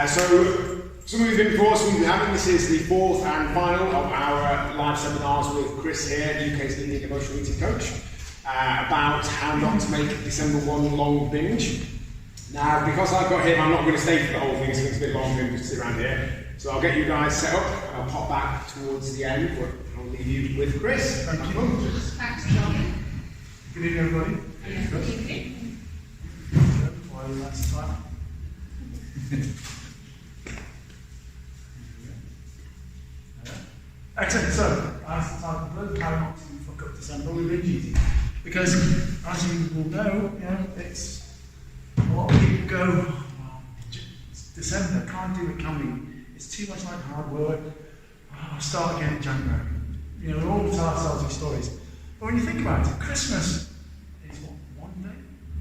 So some of you have been before, some of you haven't. This is the fourth and final of our live seminars with Chris here, the UK's leading emotional eating coach, about how not to make December one long binge. Now, because I've got him, I'm not going to stay for the whole thing, so it's a bit long for him to sit around here. So I'll get you guys set up, and I'll pop back towards the end, but I'll leave you with Chris. Thank you. Thanks, John. Good evening, everybody. Good evening. While you last time. Excellent. So, as the title of the how not to fuck up December with binge eating. Because, as you will know, it's a lot of people go, well, it's December, can't do it coming. It's too much like hard work. I'll start again in January. You know, we all tell ourselves these stories. But when you think about it, Christmas is what, one day?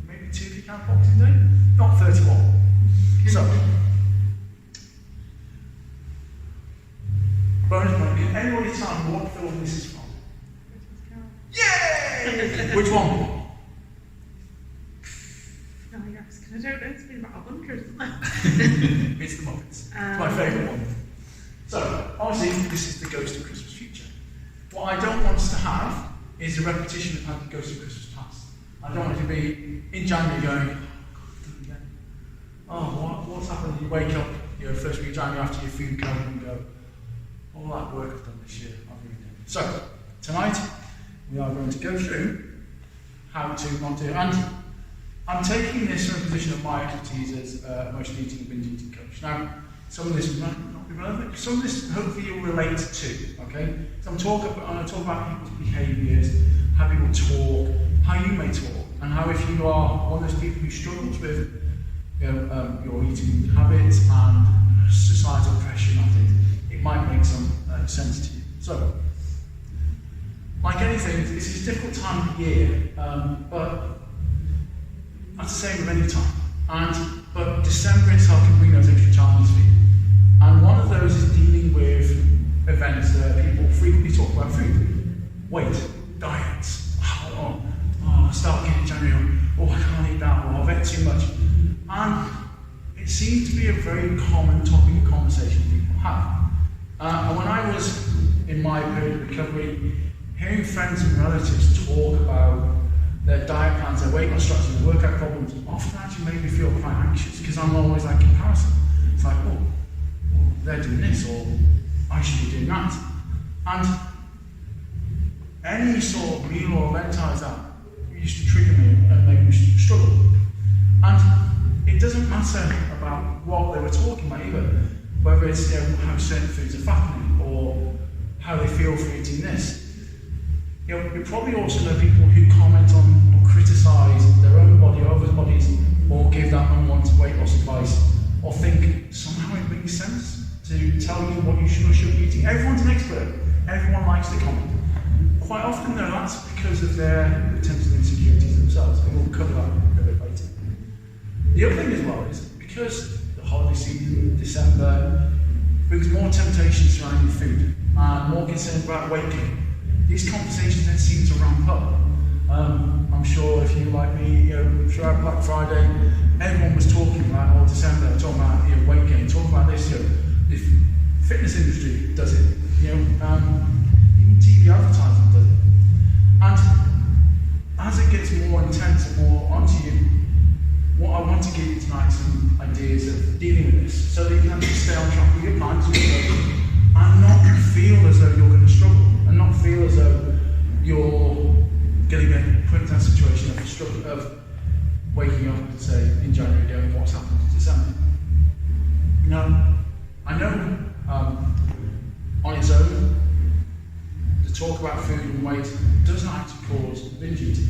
Maybe two if you count Boxing Day? Not 31. So, bonus point, can anybody tell me what film this is from? Yay! Which one? No, you're asking. I don't know. It's been about 100, isn't it? It's the Muppets. It's my favourite one. So, obviously, this is the Ghost of Christmas Future. What I don't want us to have is a repetition of how the Ghost of Christmas Past. I don't want it to be in January going, oh, God, done it again. Oh, what's happened? You wake up, first week of January after your food comes and go, all that work I've done this year, I've really done. So, tonight, we are going to go through how to not do, and I'm taking this from a position of my expertise as emotional eating and binge eating coach. Now, some of this might not be relevant, some of this hopefully you'll relate to, okay? So I'm going to talk about people's behaviours, how people talk, how you may talk, and how if you are one of those people who struggles with your eating habits and societal pressure, I think it might make some sense to you. So, like anything, this is a difficult time of year, but that's the same with any time. But December itself can bring those extra challenges for you. And one of those is dealing with events that people frequently talk about food. Weight, diets, I start again in January, I can't eat that, or I've ate too much. And it seems to be a very common topic of conversation people have. And when I was in my period of recovery, hearing friends and relatives talk about their diet plans, their weight loss strategies, their workout problems, often actually made me feel quite anxious because I'm always like comparison. It's like, well, they're doing this, or I should be doing that. And any sort of meal or event like that used to trigger me and make me struggle. And it doesn't matter about what they were talking about either, whether it's how certain foods are fattening or how they feel for eating this. You probably also know people who comment on or criticise their own body or others' bodies, or give that unwanted weight loss advice, or think somehow it makes sense to tell you what you should or shouldn't be eating. Everyone's an expert. Everyone likes to comment. Quite often, though, that's because of their potential insecurities themselves, and we'll cover that a bit later. The other thing as well is because the holiday season, December, brings more temptation surrounding food and more concern about weight gain. These conversations then seem to ramp up. I'm sure if you like me, throughout Black Friday, everyone was talking about, or December, talking about weight gain, talking about this. The fitness industry does it. Even TV advertising does it. And as it gets more intense and more onto you, what I want to give you tonight is some ideas of dealing with this, so that you can actually stay on track with your plans and not feel as though you're going to struggle, and not feel as though you're going to get put into that situation of struggle, of waking up and say in January going, what's happened in December? Now, I know on its own, the talk about food and weight doesn't actually cause binge eating,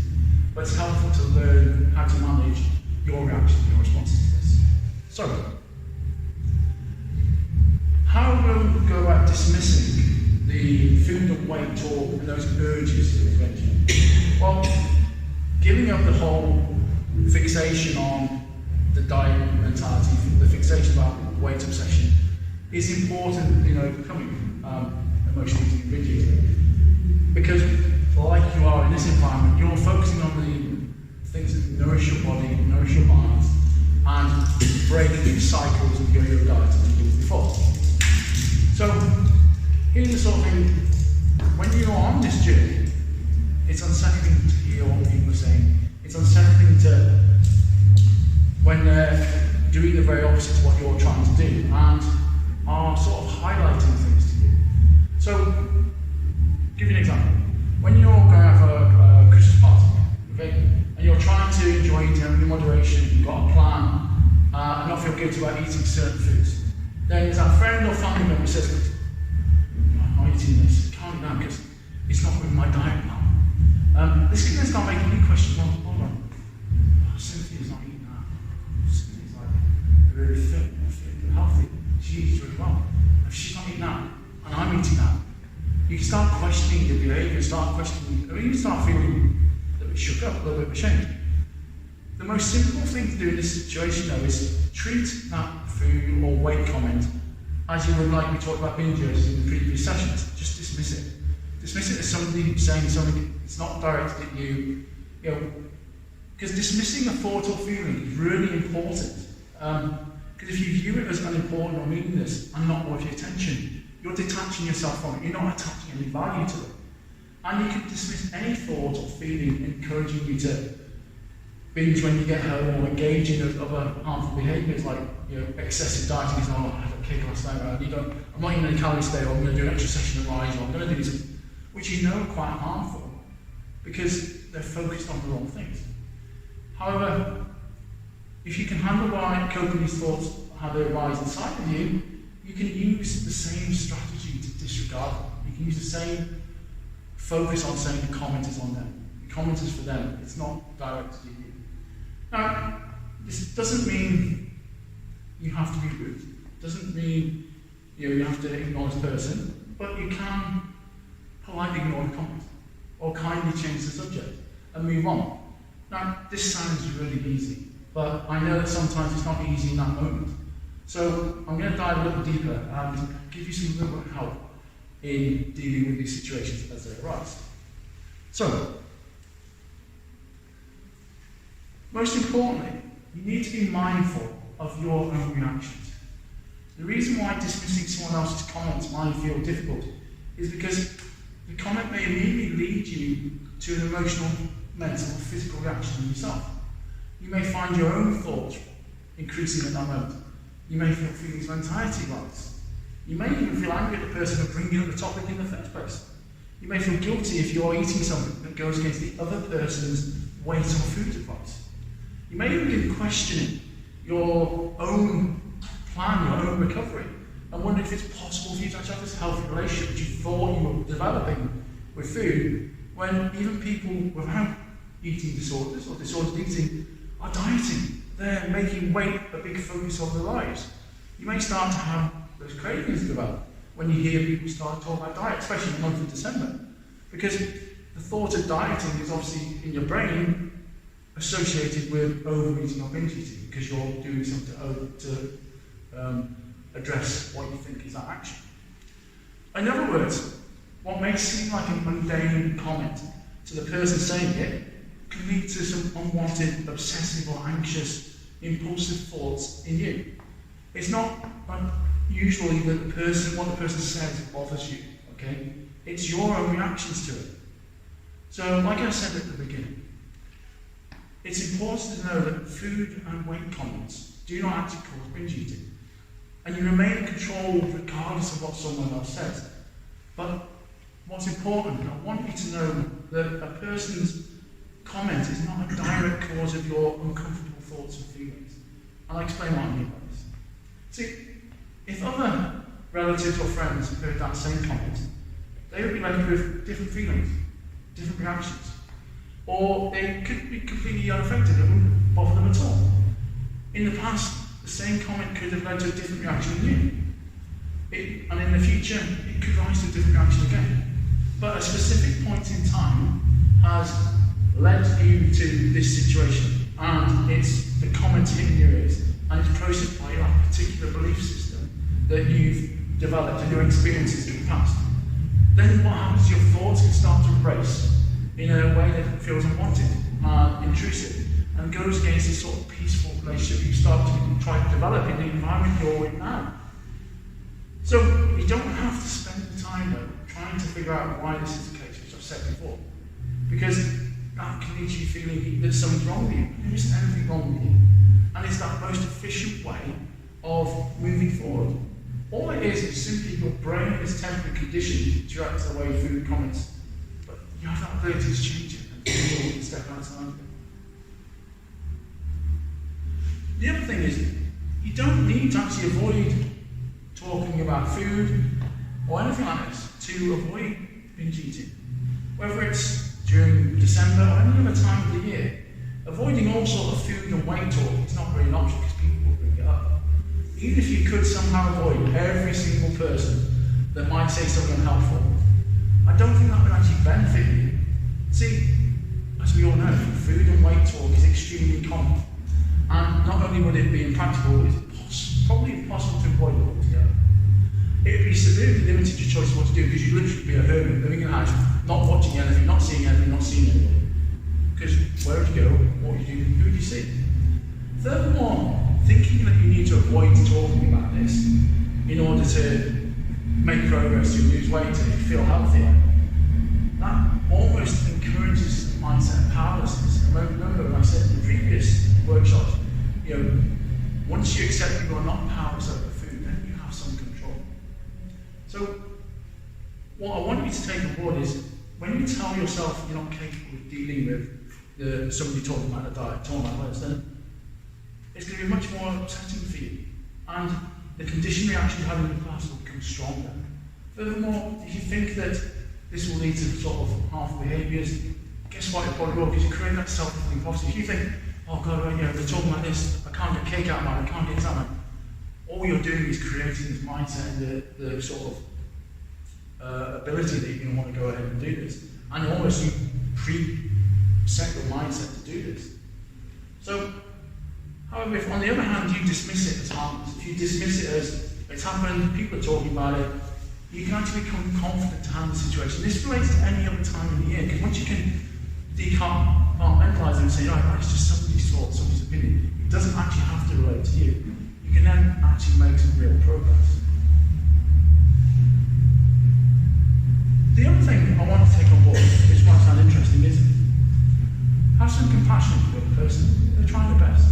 but it's helpful to learn how to manage your reactions, your responses to this. So, how will we go about dismissing the food and weight talk and those urges that we mentioned? Well, giving up the whole fixation on the diet mentality, the fixation about weight obsession, is important in overcoming emotional eating and binge eating. Because, like you are in this environment, you're focusing on the things that nourish your body, nourish your mind, and break through the cycles of yo-yo diet as we did before. So, here's the sort of thing, when you're on this journey, it's unsettling to hear what people are saying. It's unsettling to, when they're doing the very opposite to what you're trying to do, and are sort of highlighting things to you. So, give you an example. When you're going to have a Christmas party, okay, and you're trying to enjoy eating in moderation, you've got a plan, and not feel guilty about eating certain foods, then there's that friend or family member who says, I'm not eating this, calm down, because it's not with my diet plan. This can then start making you question, well, hold on, Cynthia's not eating that. Cynthia's like really fit, healthy, she eats really well. If she's not eating that, and I'm eating that, you can start questioning your behaviour, start questioning, I mean, you start feeling a bit shook up, a little bit ashamed. The most simple thing to do in this situation, though, is treat that food or weight comment as you would like we talked about binges in the previous sessions. Just dismiss it. Dismiss it as somebody saying something that's not directed at you. You know, because dismissing a thought or feeling is really important. Because if you view it as unimportant or meaningless and not worth your attention, you're detaching yourself from it. You're not attaching any value to it. And you can dismiss any thought or feeling encouraging you to binge when you get home or engage in other harmful behaviours like excessive dieting. Oh, I had a cake last night, I'm not eating any calories today, or I'm going to do an extra session at Rise, or I'm going to do something, which you know are quite harmful because they're focused on the wrong things. However, if you can handle coping these thoughts, how they arise inside of you, you can use the same strategy to disregard them. You can use the same focus on saying the comment is on them. The comment is for them. It's not directed at you. Now, this doesn't mean you have to be rude. It doesn't mean you have to ignore this person, but you can politely ignore the comment or kindly change the subject and move on. Now, this sounds really easy, but I know that sometimes it's not easy in that moment. So I'm going to dive a little deeper and give you some little help in dealing with these situations as they arise. So, most importantly, you need to be mindful of your own reactions. The reason why dismissing someone else's comments might feel difficult is because the comment may immediately lead you to an emotional, mental, or physical reaction in yourself. You may find your own thoughts increasing at that moment. You may feel feelings of anxiety rise. You may even feel angry at the person for bringing up the topic in the first place. You may feel guilty if you are eating something that goes against the other person's weight or food advice. You may even begin questioning your own plan, your own recovery, and wonder if it's possible for you to actually have this healthy relationship that you thought you were developing with food, when even people without eating disorders or disordered eating are dieting. They're making weight a big focus of their lives. You may start to have those cravings develop when you hear people start talking about diet, especially in the month of December. Because the thought of dieting is obviously in your brain associated with overeating or binge eating, because you're doing something to address what you think is that action. In other words, what may seem like an mundane comment to the person saying it can lead to some unwanted, obsessive or anxious, impulsive thoughts in you. It's not usually that what the person says bothers you, okay? It's your own reactions to it. So, like I said at the beginning, it's important to know that food and weight comments do not actually cause binge eating. And you remain in control regardless of what someone else says. But what's important, I want you to know that a person's comment is not a direct cause of your uncomfortable thoughts and feelings. And I'll explain what I mean by this. See, if other relatives or friends heard that same comment, they would be left with different feelings, different reactions. Or they could be completely unaffected, it wouldn't bother them at all. In the past, the same comment could have led to a different reaction in you. And in the future, it could rise to a different reaction again. But a specific point in time has led you to this situation, and it's the comment hitting your ears, and it's processed by that particular belief system that you've developed and your experiences in the past. Then what happens is your thoughts can start to race in a way that feels unwanted and intrusive, and goes against this sort of peaceful relationship you start to try to develop in the environment you're in now. So you don't have to spend the time though trying to figure out why this is the case, which I've said before, because that can leave you feeling that something's wrong with you. There isn't anything wrong with you, and it's that most efficient way of moving forward. All it is simply your brain is temporarily conditioned to react to the way food comments, but you have that ability to change it and feel and step outside of it. The other thing is, you don't need to actually avoid talking about food or anything like this to avoid binge eating. Whether it's during December or any other time of the year, avoiding all sort of food and weight talk is not really an option because people will bring it up. Even if you could somehow avoid every single person that might say something unhelpful, I don't think that would actually benefit you. See, as we all know, food and weight talk is extremely common. And not only would it be impractical, it's probably impossible to avoid it altogether. It would be severely limited your choice of what to do because you'd literally be a hermit living in a house, not watching anything, not seeing anything, not seeing anybody. Because where would you go, what would you do, who would you see? Furthermore, thinking that you need to avoid talking about this in order to make progress, to lose weight, to feel healthier, that almost encourages the mindset of powerlessness. And remember when I said in the previous workshops, once you accept you are not powerless over food, then you have some control. So, what I want you to take on board is, when you tell yourself you're not capable of dealing with somebody talking about a diet, talking about this, then it's going to be much more upsetting for you. And the conditioned reaction you have in the past will become stronger. Furthermore, if you think that this will lead to sort of harmful behaviours, guess what, it probably will, because you create that self-fulfilling prophecy. If you think, oh God, they're talking like this, I can't get cake out of mine, I can't get this out of mine, all you're doing is creating this mindset and the sort of ability that you're going to want to go ahead and do this. And almost you pre-set your mindset to do this. So, however, if on the other hand you dismiss it as harmless, if you dismiss it as it's happened, people are talking about it, you can actually become confident to handle the situation. This relates to any other time in the year, because once you can decompartmentalise it and say, right, it's just somebody's thought, somebody's opinion, it doesn't actually have to relate to you. You can then actually make some real progress. The other thing I want to take on board, which might sound interesting, is have some compassion for the person. They're trying their best.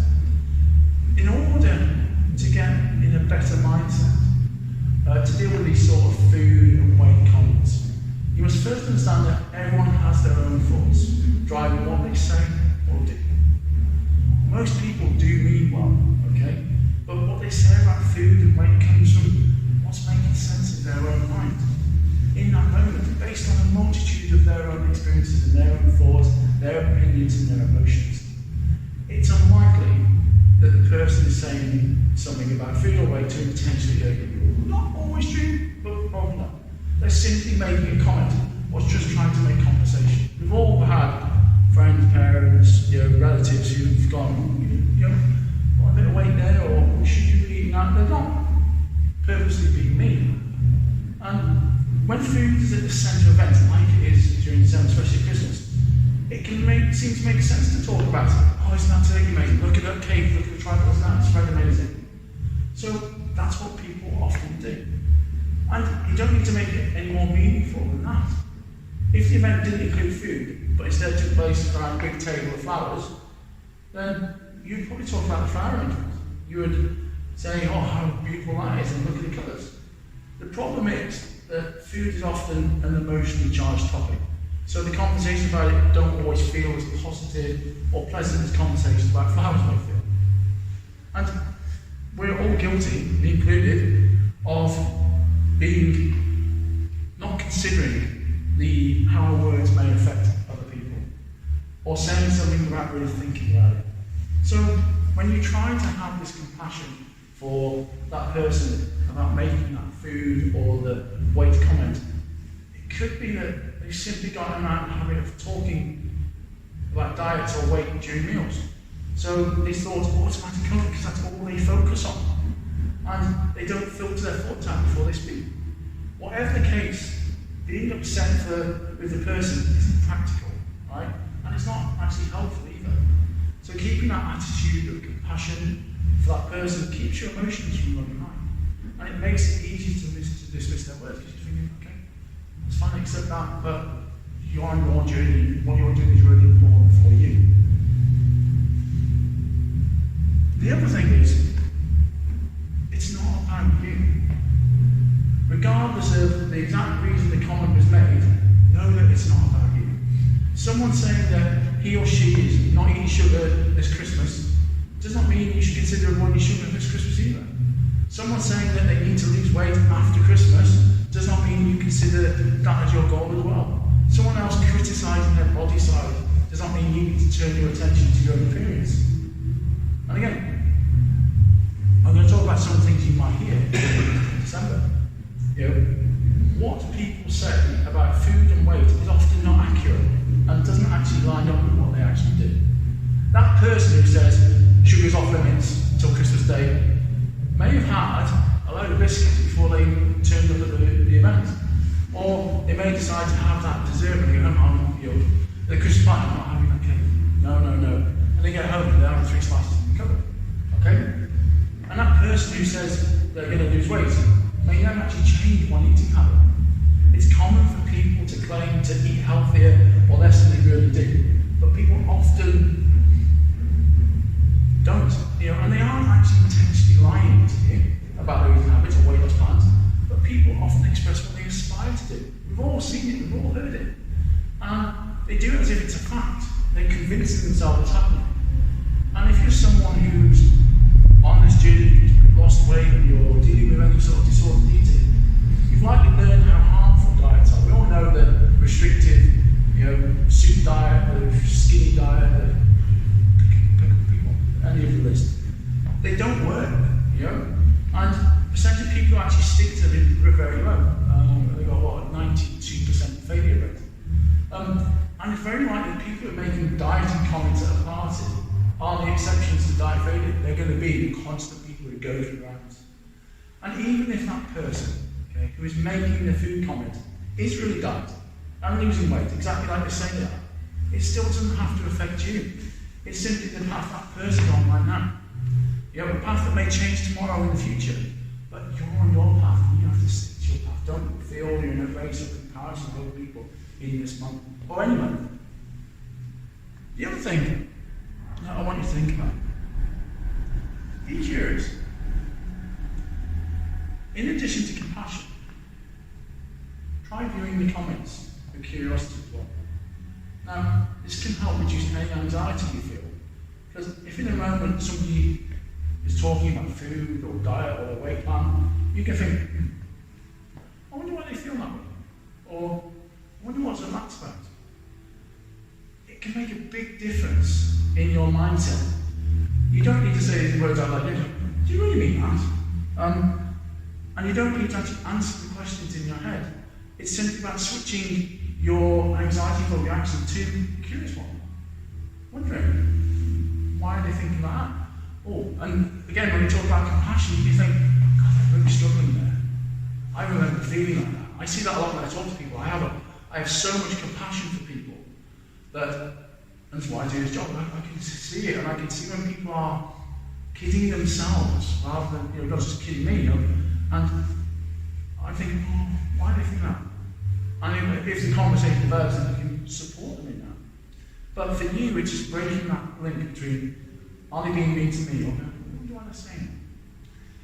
In order to get in a better mindset, to deal with these sort of food and weight comments, you must first understand that everyone has their own thoughts, driving what they say or do. Most people do mean well, okay? But what they say about food and weight comes from what's making sense in their own mind. In that moment, based on a multitude of their own experiences and their own thoughts, their opinions and their emotions. It's unlikely that the person is saying something about food or weight to intentionally hurt you. Not always true, but probably not. They're simply making a comment or just trying to make conversation. We've all had friends, parents, relatives who've gone, got a bit of weight there, or should you be eating that? They're not purposely being mean. And when food is at the centre of events, like it is during December, especially Christmas, it can seem to make sense to talk about it. Oh, isn't that turkey amazing? Look at that cake, look at the trifles, that's very amazing. So that's what people often do. And you don't need to make it any more meaningful than that. If the event didn't include food, but instead took place around a big table of flowers, then you'd probably talk about the flower arrangement. You would say, oh, how beautiful that is, and look at the colours. The problem is that food is often an emotionally charged topic. So the conversations about it don't always feel as positive or pleasant as conversations about flowers might feel. And we're all guilty, me included, of not considering how our words may affect other people, or saying something without really thinking about it. So when you try to have this compassion for that person about making that food or the weight comment, it could be that they've simply got around the habit of talking about diets or weight during meals. So these thoughts automatically come because that's all they focus on. And they don't filter their thoughts out before they speak. Whatever the case, being upset with the person isn't practical, right? And it's not actually helpful either. So keeping that attitude of compassion for that person keeps your emotions from running high. And it makes it easy to dismiss their words, because you're thinking, okay, it's fine, I accept that, but you're on your journey. What you're doing is really important for you. The other thing is, it's not about you. Regardless of the exact reason the comment was made, know that it's not about you. Someone saying that he or she is not eating sugar this Christmas does not mean you should consider avoiding sugar this Christmas either. Someone saying that they need to lose weight after Christmas does not mean you consider that as your goal as well. Someone else criticising their body size does not mean you need to turn your attention to your own appearance. And again, I'm going to talk about some things you might hear in December. What people say about food and weight is often not accurate and doesn't actually line up with what they actually do. That person who says sugar's off limits until Christmas Day may have had a load of biscuits before they turned up at the event. Or they may decide to have that dessert when they go home. The Christmas party, I'm not having that cake. No. And they get home and they're having 3 slices in the cupboard. Okay? And that person who says they're going to lose weight may never actually change one eating habit. It's common for people to claim to eat healthier or less than they really do. But people often don't. And they aren't actually intentionally lying to you about their eating habits or weight loss plans. But people often express what they aspire to do. We've all seen it, we've all heard it. And they do it as if it's a fact. They're convincing themselves it's happening. And if you're someone who's on this journey, who's lost weight, and you're dealing with any sort of disordered eating, you've likely learned how harmful diets are. We all know that restrictive, soup diet, the skinny diet, any of the list, they don't work, And essentially people who actually stick to them are very low. They've got 92% failure rate. And it's very likely that people who are making dieting comments at a party are the exceptions to diet failure. They're going to be the constant people who go through rounds. And even if that person, who is making the food comment is really dieting and losing weight, exactly like they're saying that, it still doesn't have to affect you. It's simply the path that person is on right now. You have a path that may change tomorrow in the future, but you're on your path and you have to stick to your path. Don't feel you're in a race of comparison with other people in this month or any month. The other thing that I want you to think about, be curious. In addition to compassion, try viewing the comments with curiosity as well. Now, this can help reduce any anxiety you feel. Because if in a moment somebody is talking about food or diet or a weight plan, you can think, I wonder why they feel that way. Or, I wonder what's that's about. It can make a big difference in your mindset. You don't need to say these words out loud. Do you really mean that? And you don't need to actually answer the questions in your head. It's simply about switching your anxiety-filled reaction to a curious one. Wondering, why are they thinking that? And again, when you talk about compassion, you think, God, I'm really struggling there. I remember feeling like that. I see that a lot when I talk to people. I have so much compassion for people that, and that's why I do this job. I can see it, and I can see when people are kidding themselves rather than, not just kidding me. And I think, why do they think that? And if the conversation develops, then I can support them in that. But for you, it's just breaking that link between, are they being mean to me, or what do I want to say?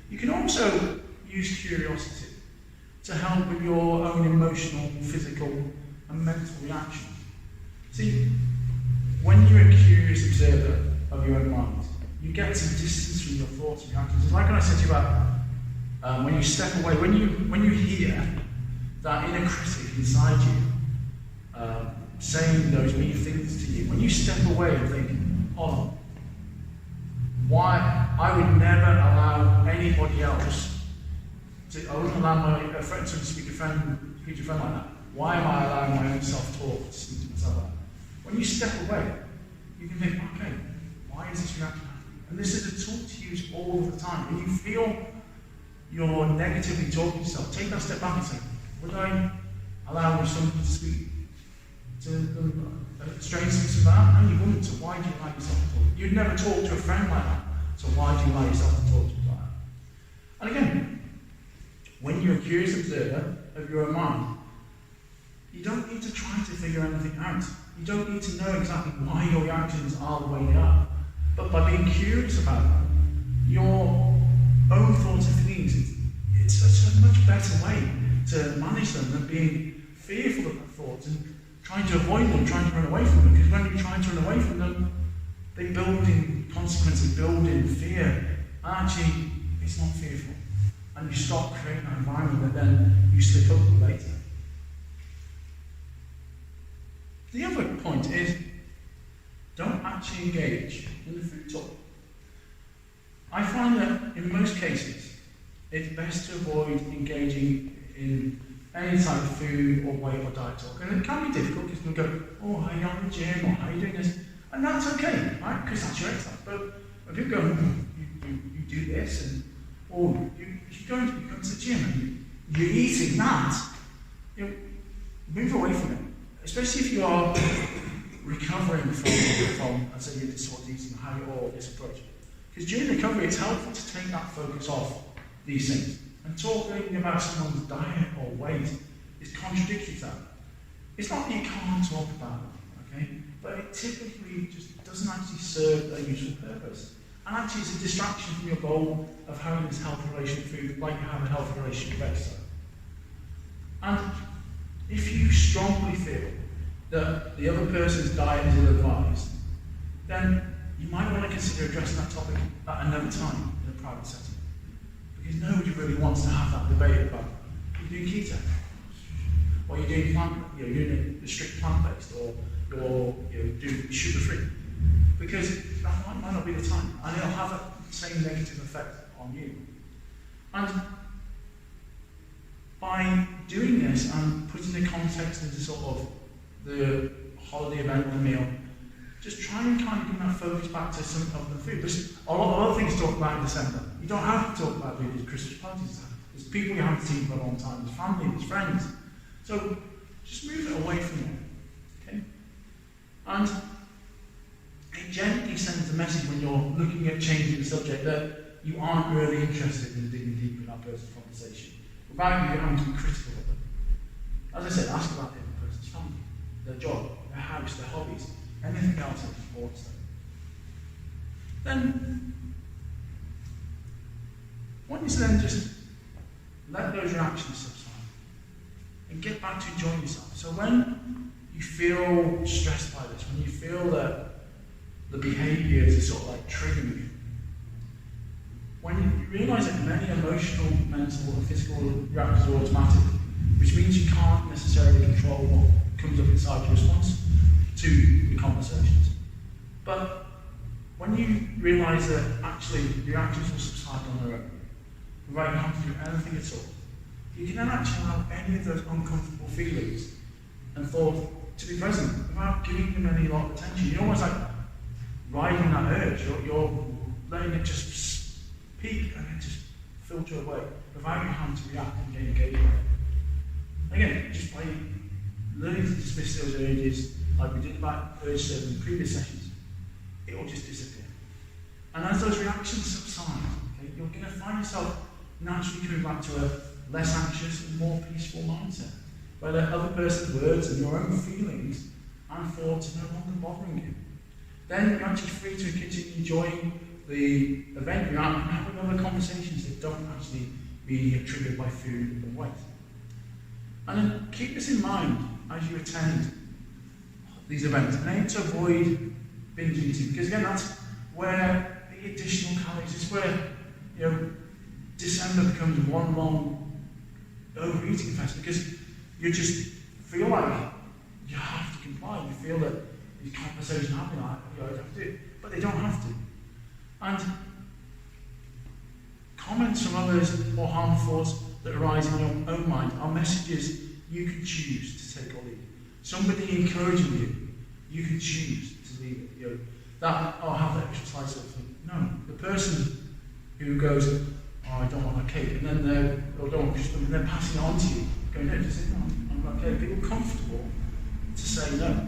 You can also use curiosity to help with your own emotional, physical, and mental reaction. See, when you're a curious observer of your own mind, you get some distance from your thoughts and reactions. It's like when I said to you about when you step away, when you hear that inner critic inside you saying those mean things to you, when you step away and think, why I would never allow anybody else to, I wouldn't allow my friend to speak to a friend like that. Why am I allowing my own self-talk to speak to myself like that? When you step away, you can think, okay, why is this reaction happening? And this is a tool to use all of the time. When you feel you're negatively talking to yourself, take that step back and say, would I allow somebody to speak to them strangeness of that? No, you wouldn't. So why do you allow yourself to talk? You'd never talk to a friend like that. So why do you allow yourself to talk to them like that? And again, when you're a curious observer of your own mind, you don't need to try to figure anything out. You don't need to know exactly why your reactions are the way they are. But by being curious about them, your own thoughts and feelings, it's such a much better way to manage them than being fearful of the thoughts and trying to avoid them, trying to run away from them. Because when you try to run away from them, they build in consequences, build in fear. And actually, it's not fearful. And you stop creating that environment that then you slip up later. The other point is, don't actually engage in the food talk. I find that in most cases, it's best to avoid engaging in any type of food or weight or diet talk. And it can be difficult because people go, oh, how are you on the gym, or how are you doing this? And that's okay, right? Because that's your exercise. But when people go, you do this, and or you go to the gym and you're eating that, move away from it. Especially if you are recovering from let's say, your disordered eating or this approach. Because during recovery, it's helpful to take that focus off these things. And talking about someone's diet or weight is contradictory to that. It's not that you can't talk about it, okay? But it typically just doesn't actually serve a useful purpose. And actually, it's a distraction from your goal of having this healthy relationship with food, like you have a healthy relationship with exercise. And if you strongly feel that the other person's diet is ill-advised, then you might want to consider addressing that topic at another time in a private setting. Because nobody really wants to have that debate about, you're doing keto, or you're doing you're doing a strict plant-based, or you're doing sugar-free. Because that might not be the time, and it'll have the same negative effect on you. And by doing this and putting the context into sort of the holiday event or the meal, just try and kind of bring that focus back to some of the food. There's a lot of other things to talk about in December. You don't have to talk about food. There's Christmas parties. There's people you haven't seen for a long time. There's family. There's friends. So just move it away from you. Okay? And it gently sends a message when you're looking at changing the subject that you aren't really interested in digging deeper in that person's conversation, without you having to be critical of them. As I said, ask about the other person's family, their job, their house, their hobbies, anything else that supports them. Then, want you to then just let those reactions subside and get back to enjoying yourself. So when you feel stressed by this, when you feel that the behaviours are sort of like triggering you, when you realise that many emotional, mental and physical reactions are automatic, which means you can't necessarily control what comes up inside your response to the conversations. But when you realise that actually the reactions will subside on their own, without you having to do anything at all, you can then actually allow any of those uncomfortable feelings and thoughts to be present without giving them any lot of attention. You're almost like riding that urge. You're letting it just peak and then just filter away without you having to react and get engaged with it. Again, just by learning to dismiss those urges, like we did about urge serving in previous sessions, it will just disappear. And as those reactions subside, okay, you're going to find yourself naturally coming back to a less anxious and more peaceful mindset, where the other person's words and your own feelings and thoughts are no longer bothering you. Then you're actually free to continue enjoying the event you're at and having other conversations that don't actually be triggered by food and weight. And then keep this in mind as you attend these events, and aim to avoid binge eating, because again, that's where the additional calories, it's where December becomes one long overeating fest, because you just feel like you have to comply. You feel that these conversations are happening, like you have to do it, but they don't have to. And comments from others or harmful thoughts that arise in your own mind are messages you can choose to take or leave. Somebody encouraging you, you can choose to leave it. That, have that exercise sort of thing. No, the person who goes, I don't want that cake, and then they're passing it on to you, going, no, just say, no, I'm not okay. Feel comfortable to say no,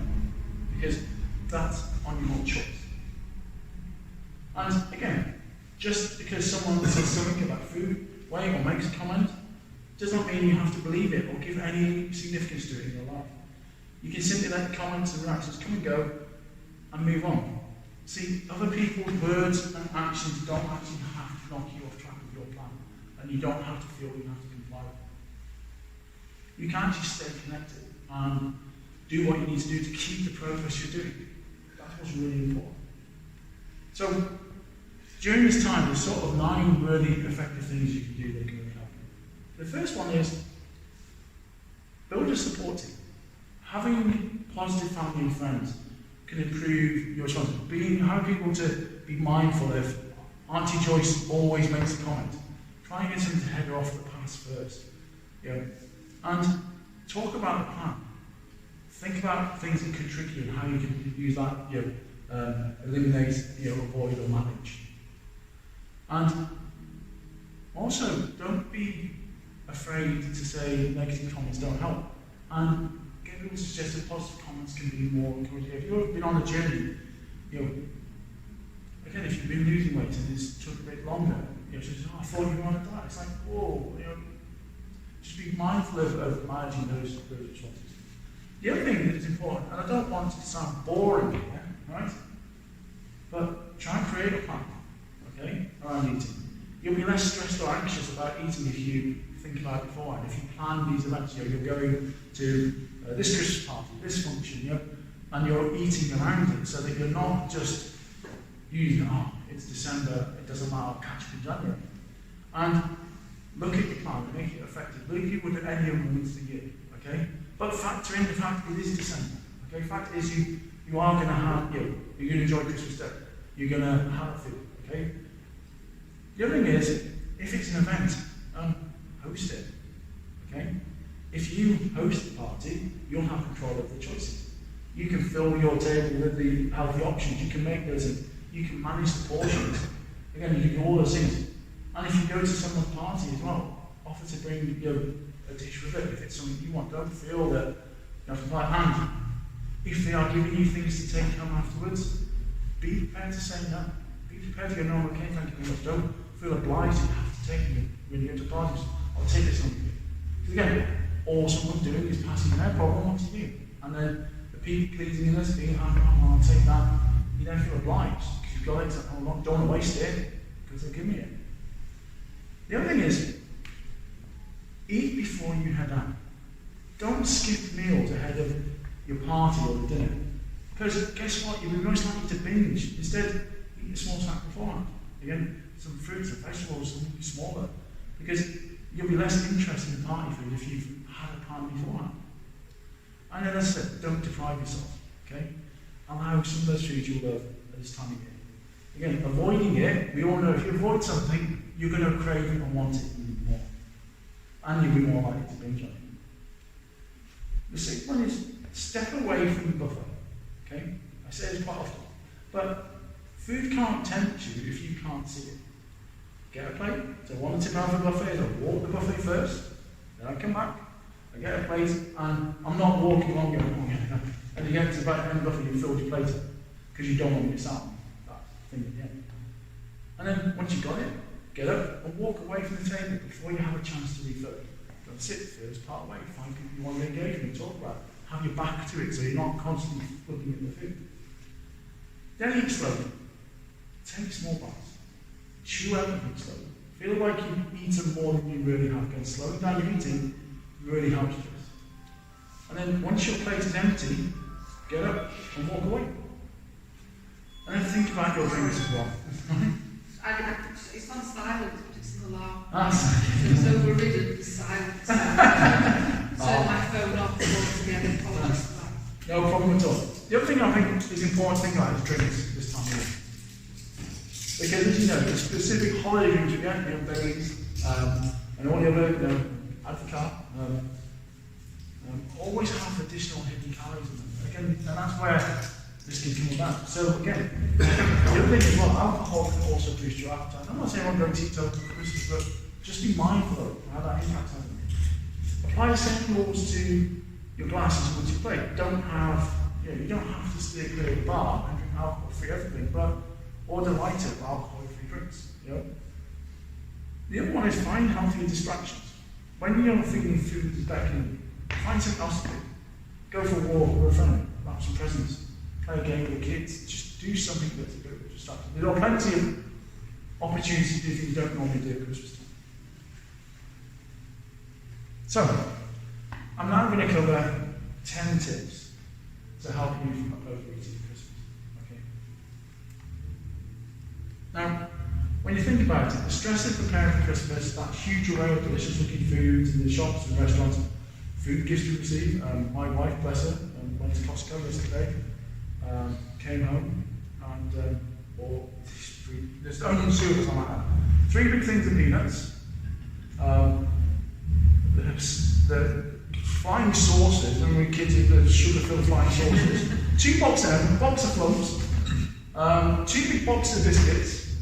because that's on your choice. And again, just because someone says something about food, weight, or makes a comment, does not mean you have to believe it or give any significance to it in your life. You can simply let the comments and reactions come and go and move on. See, other people's words and actions don't actually have to knock you off track of your plan, and you don't have to feel you have to comply with it. You can just stay connected and do what you need to do to keep the progress you're doing. That's what's really important. So, during this time, there's sort of 9 really effective things you can do that can really help you. The first one is build a support team. Having positive family and friends can improve your response. Having people to be mindful of Auntie Joyce always makes a comment. Try and get someone to head her off the path first. And talk about the plan. Think about things that could trick you and how you can use that, eliminate, avoid or manage. And also, don't be afraid to say negative comments don't help. And get people to suggest that positive comments can be more encouraging. If you've been on a journey, again, if you've been losing weight and it's took a bit longer, she says, I thought you were on a diet. It's like, whoa, just be mindful of managing those responses. The other thing that is important, and I don't want it to sound boring here, right? But try and create a plan, okay, around eating. You'll be less stressed or anxious about eating if you think about it beforehand. If you plan these events, you're going to this Christmas party, this function, and you're eating around it so that you're not just using, it's December, it doesn't matter, I'll catch up in January. And look at your plan and make it effective. Look at it with any other months of the year, okay? But factor in the fact it is December, okay? The fact is you are going to have, you're going to enjoy Christmas Day. You're going to have food, okay? The other thing is, if it's an event, host it, okay? If you host the party, you'll have control of the choices. You can fill your table with the healthy options. You can make those, and you can manage the portions. Again, you can do all those things. And if you go to someone's party as well, offer to bring a dish with it if it's something you want. Don't feel that you have to buy. And if they are giving you things to take home afterwards, be prepared to say no. Be prepared to go, no, okay, thank you very much. Don't feel obliged you have to take them when you go to parties. I'll take this on you. Because again, all someone's doing is passing their problem on to you. And then the people pleasingness, being happy, I'll take that. You don't feel obliged because you've got it. Don't want to waste it because they'll give me it. The other thing is, eat before you head out. Don't skip meals ahead of your party or the dinner. Because guess what? You'll be most likely to binge. Instead, eat a small snack beforehand. Again, some fruits and vegetables, something smaller. Because you'll be less interested in party food if you've had a plan beforehand. And then as I said, don't deprive yourself. Okay? Allow some of those foods you love at this time of year. Again, avoiding it, we all know if you avoid something, you're going to crave it and want it even more. And you'll be more likely to binge on it. The sixth one is step away from the buffet. Okay? I say this quite often. But food can't tempt you if you can't see it. Get a plate. So I want to tip out the buffet, I'll walk the buffet first, then I come back, I get a plate, and I'm not walking along and you get to the back end of the buffet, you filled your plate up because you don't want to miss out that thing at the end. And then once you've got it, get up and walk away from the table before you have a chance to refill it. Don't sit first, part way, find people you want to engage with, talk about. Have your back to it so you're not constantly looking at the food. Then eat slowly. Take small bites. Chew everything slowly. Feel like you've eaten more than you really have. Again, slowing down your eating really helps with this. And then once your plate is empty, get up and walk away. And then think about your drinks as well. It's not silence, but it's an alarm. That's It's overridden silence. Turn my phone off altogether. Apologies for that. no problem at all. The other thing I think is important to think about is drinks this time of year. Because as you know, the specific holiday drinks we get, berries, and all the other, advocaat, always have additional hidden calories in them. Again, and that's where this can come about. So again, the other thing as well, alcohol can also boost your appetite. I'm not saying I'm going to eat over Christmas, but just be mindful of how that impacts on you. Apply the same rules to your glasses once you play. Don't have You don't have to steer clear of the bar and drink alcohol-free everything, but order lighter alcohol-free drinks. The other one is find healthier distractions. When you're feeling food is beckoning, find something else to do. Go for a walk with a friend, wrap some presents, play a game with the kids, just do something that's a bit of a distraction. There are plenty of opportunities to do things you don't normally do at Christmas time. So, I'm now going to cover 10 tips to help you from overeating at Christmas. Okay. Now, when you think about it, the stress of preparing for Christmas, that huge array of delicious looking foods in the shops and restaurants, food gifts to receive. My wife, bless her, went to Costco yesterday, came home and bought there's only 2 of us on that. 3 big things of peanuts, the flying saucers, when we were kids, the sugar-filled flying saucers, 2 box of flumps, 2 big boxes of biscuits,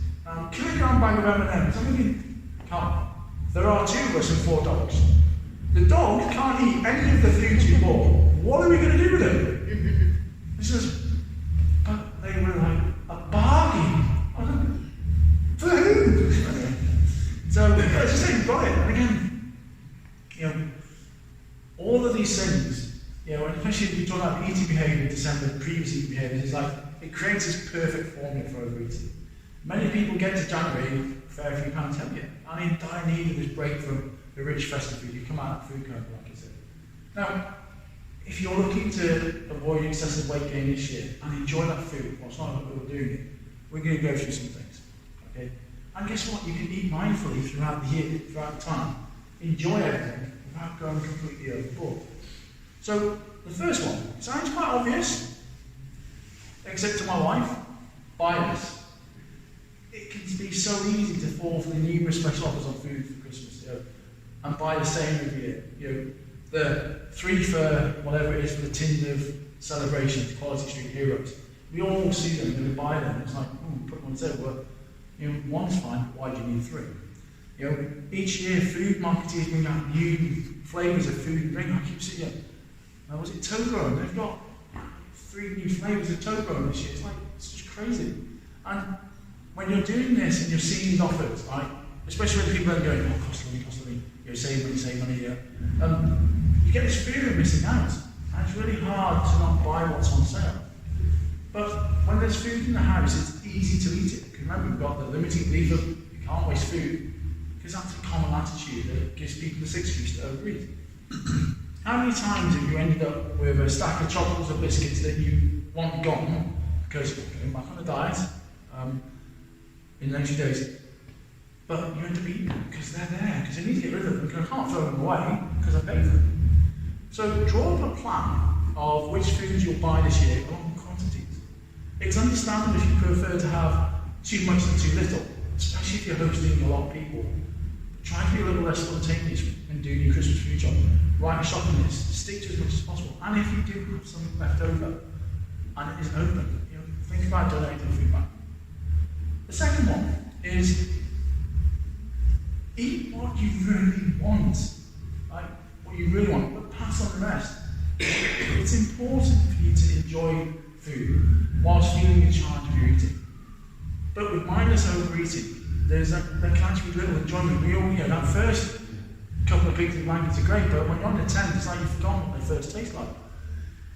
kilogram bag of M&Ms. I'm thinking, there are 2 of us and 4 dogs. The dog can't eat any of the food you bought. What are we going to do with him? He says, but they were like a bargain. For who? So I just think, got it. And again, all of these things, especially if you talk about eating behaviour in December, previous eating behaviours, it's like it creates this perfect formula for overeating. Many people get to January a fair few pounds heavier and in dire need of this break from the rich festive food. You come out of food coma, like I said. Now, if you're looking to avoid excessive weight gain this year and enjoy that food, well, it's not that we're doing it, we're going to go through some things. Okay? And guess what? You can eat mindfully throughout the year, throughout the time. Enjoy everything without going completely overboard. So, the first one, sounds quite obvious, except to my wife, buy this. It can be so easy to fall for the numerous special offers on food for Christmas, and buy the same every year. The 3 for whatever it is for the tin of celebrations, Quality Street Heroes. We all see them and we buy them. It's like, put one there. Well, one's fine. Why do you need 3? Each year, food marketeers bring out new flavours of food and drink. I keep seeing it. Now, was it Toblerone? They've got 3 new flavours of Toblerone this year. It's just crazy. And when you're doing this and you're seeing these offers, right, especially when people are going, cost of money, save money, you get this fear of missing out. And it's really hard to not buy what's on sale. But when there's food in the house, it's easy to eat it. Because remember, we've got the limiting belief of you can't waste food. Because that's a common attitude that gives people this excuse to overeat. How many times have you ended up with a stack of chocolates or biscuits that you want gone because you're going back on a diet in the next few days, but you end up eating them because they're there, because you need to get rid of them, because I can't throw them away because I paid for them. So draw up a plan of which foods you'll buy this year along with quantities. It's understandable if you prefer to have too much than too little, especially if you're hosting a lot of people. Try to be a little less spontaneous when doing your Christmas food shopping. Write a shopping list, stick to as much as possible. And if you do have something left over and it isn't open, think about donating food back. The second one is eat what you really want. Like what you really want, but pass on the rest. It's important for you to enjoy food whilst feeling in charge of your eating. But with mindless overeating, there can actually be little enjoyment. We all, that first couple of pigs and blankets are great, but when you're on the 10th, it's like you've forgotten what they first taste like.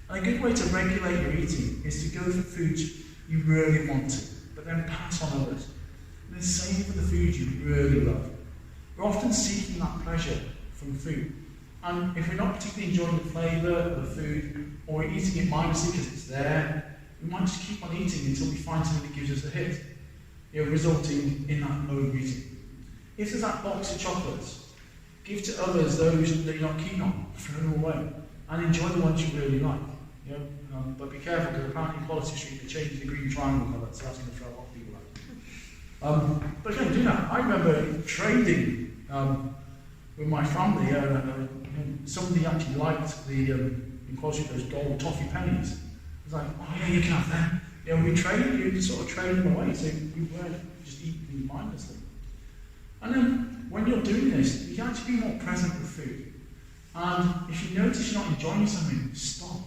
And a good way to regulate your eating is to go for foods you really want to, but then pass on others. And then same for the foods you really love. We're often seeking that pleasure from food. And if we're not particularly enjoying the flavour of the food, or we're eating it mindlessly because it's there, we might just keep on eating until we find something that gives us a hit, resulting in that overeating. If there's that box of chocolates, give to others those that you're not keen on, throw them away, and enjoy the ones you really like. But be careful, because apparently Quality Street they changed the green triangle colour, so that's going to throw a lot of people out. But again, do that. I remember trading with my family. Somebody actually liked the in Quality Street those gold toffee pennies. It was like, oh yeah, you can have them. We traded, you sort of traded them away, so we weren't just eating mindlessly. And then when you're doing this, you can actually be more present with food. And if you notice you're not enjoying something, stop.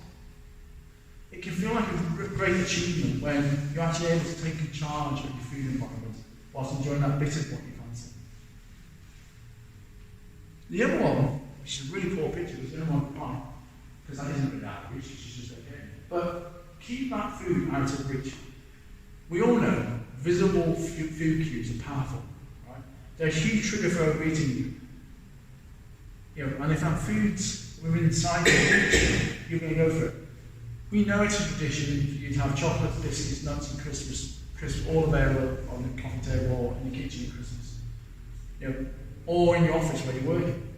It can feel like a great achievement when you're actually able to take charge of your food environment whilst enjoying that bit of what you fancy. The other one, which is a really poor picture, there's no one pie, because that isn't really out of reach, it's just okay. But keep that food out of reach. We all know visible food cues are powerful, right? They're a huge trigger for overeating. And if that food's within sight of reach, you're going to go for it. We know it's a tradition for you to have chocolate, biscuits, nuts, and crisps all available on the coffee table or in the kitchen at Christmas. Or in your office where you're working.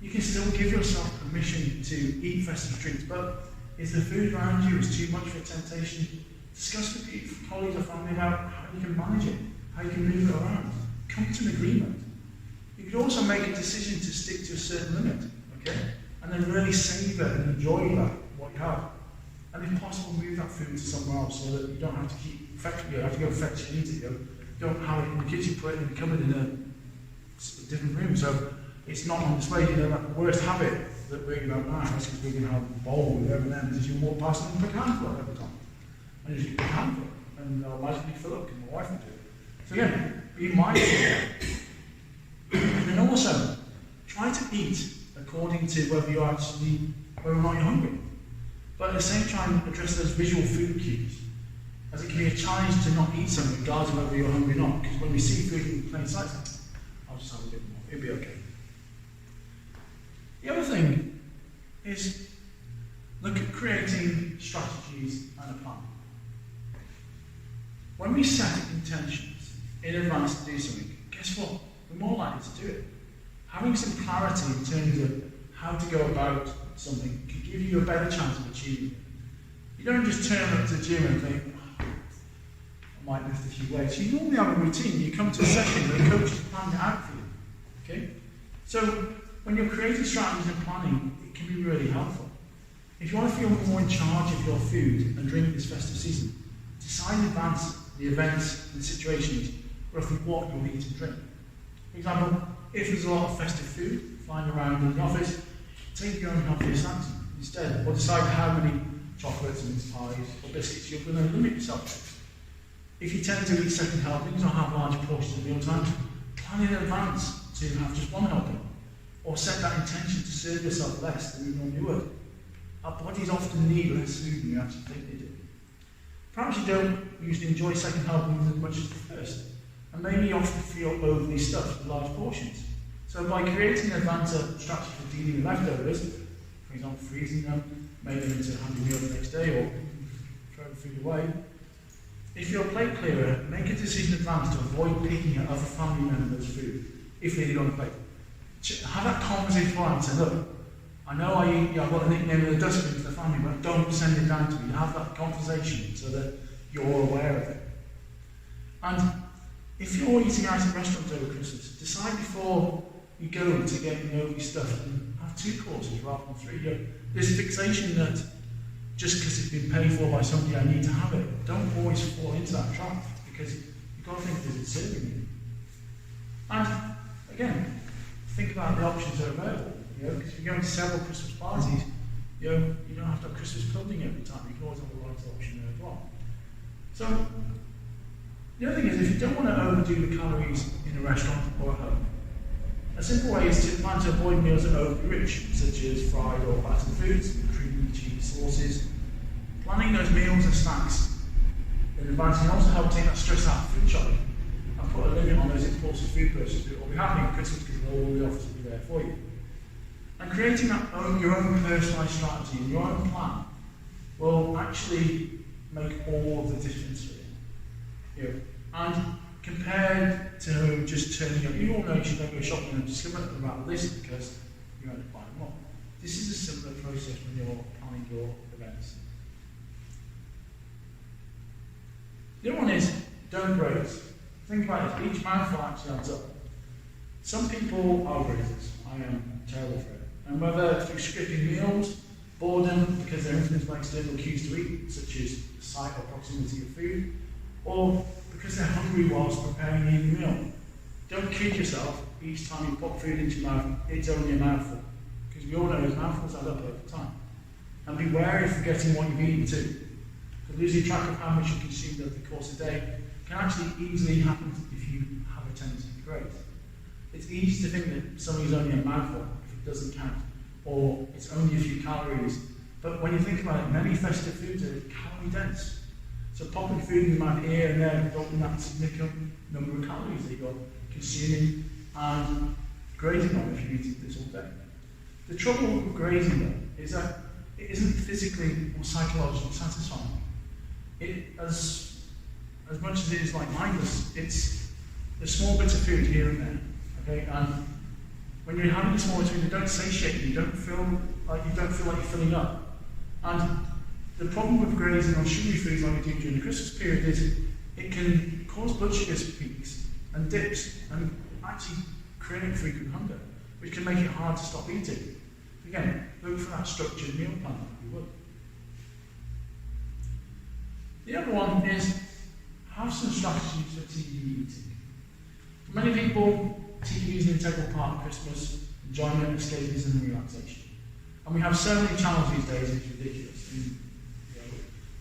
You can still give yourself permission to eat festive treats, but if the food around you is too much for a temptation, discuss with your colleagues or family about how you can manage it, how you can move it around. Come to an agreement. You could also make a decision to stick to a certain limit, okay? And then really savour and enjoy what you have. And if possible, move that food to somewhere else so that you don't have to keep fetching it. You have to go fetch it, eat it. You don't have it in the kitchen, put it in the cupboard in a different room. So it's not on display. That worst habit that we're going to have now is because we're going to have a bowl with M&M's as you walk past and pick a handful every time. And you just pick a handful. And I'll magically fill up because my wife will do it. So again, be mindful of that. And then also, try to eat according to whether or not you're hungry. But at the same time, address those visual food cues, as it can be a challenge to not eat something regardless of whether you're hungry or not. Because when we see food in plain sight, I'll just have a bit more. It'll be okay. The other thing is look at creating strategies and a plan. When we set intentions in advance to do something, guess what? We're more likely to do it. Having some clarity in terms of how to go about something can give you a better chance of achieving it. You don't just turn up to the gym and think, I might lift a few weights. You normally have a routine. You come to a session where the coach has planned it out for you. Okay? So when you're creating strategies and planning, it can be really helpful. If you want to feel more in charge of your food and drink this festive season, decide in advance the events and situations roughly what you'll eat and drink. For example, if there's a lot of festive food flying around in the office, take your own healthier snacks instead, or decide how many chocolates and mince pies or biscuits you're going to limit yourself to. If you tend to eat second helpings or have large portions at mealtimes, plan in advance to have just one helping, or set that intention to serve yourself less than you normally would. Our bodies often need less food than you actually think they do. Perhaps you don't usually enjoy second helpings as much as the first, and maybe you often feel overly stuffed with large portions. So by creating an advance strategy for dealing with leftovers, for example freezing them, make them into a handy meal the next day, or throw the food away, if you're a plate clearer, make a decision in advance to avoid picking at other family members' food, if they're on the plate. Have that conversation beforehand and say, look, I know I've got a nickname in the dustbin to the family, but don't send it down to me. Have that conversation so that you're aware of it. And if you're eating out at restaurants over Christmas, decide before you go to get overly stuffed and have 2 courses rather than 3. This fixation that just because it's been paid for by somebody, I need to have it. Don't always fall into that trap, because you've got to think, is it serving you? And again, think about the options that are available. Because if you're going to several Christmas parties, you don't have to have Christmas clothing every time. You can always have a lighter option there as well. So the other thing is, if you don't want to overdo the calories in a restaurant or at home, a simple way is to plan to avoid meals that are overly rich, such as fried or battered foods, creamy, cheesy sauces. Planning those meals and snacks in advance can also help take that stress out of food shopping and put a limit on those impulsive food purchases that will be happening at Christmas, because all the offers will be there for you. And creating your own personalised strategy and your own plan will actually make all the difference for you. And compared to just turning up, you all know you should go shopping and just come up with about this because you end up buying more. This is a similar process when you're planning your events. The other one is, don't graze. Think about it, each mouthful actually adds up. Some people are grazers. I am terrible for it. And whether through skipping meals, boredom because they're influenced by external cues to eat, such as the sight or proximity of food, or because they're hungry whilst preparing the evening meal. Don't kid yourself, each time you pop food into your mouth, it's only a mouthful. Because we all know those mouthfuls add up over time. And be wary of forgetting what you've eaten too. So losing track of how much you consumed over the course of the day can actually easily happen if you have a tendency to graze. It's easy to think that something's only a mouthful if it doesn't count, or it's only a few calories. But when you think about it, many festive foods are calorie dense. So popping food in your mouth here and there can open that significant number of calories that you're consuming and grazing on if you eat this all day. The trouble with grazing though is that it isn't physically or psychologically satisfying. As much as it is like mindless, it's the small bits of food here and there. Okay, and when you're having the small bits of food, you don't satiate you, you don't feel like you're filling up. And the problem with grazing on sugary foods like we do during the Christmas period is it can cause blood sugar peaks and dips and actually create frequent hunger, which can make it hard to stop eating. Again, look for that structured meal plan if you would. The other one is have some strategies for TV eating. For many people, TV is an integral part of Christmas, enjoyment, escapism and relaxation. And we have so many channels these days, it's ridiculous.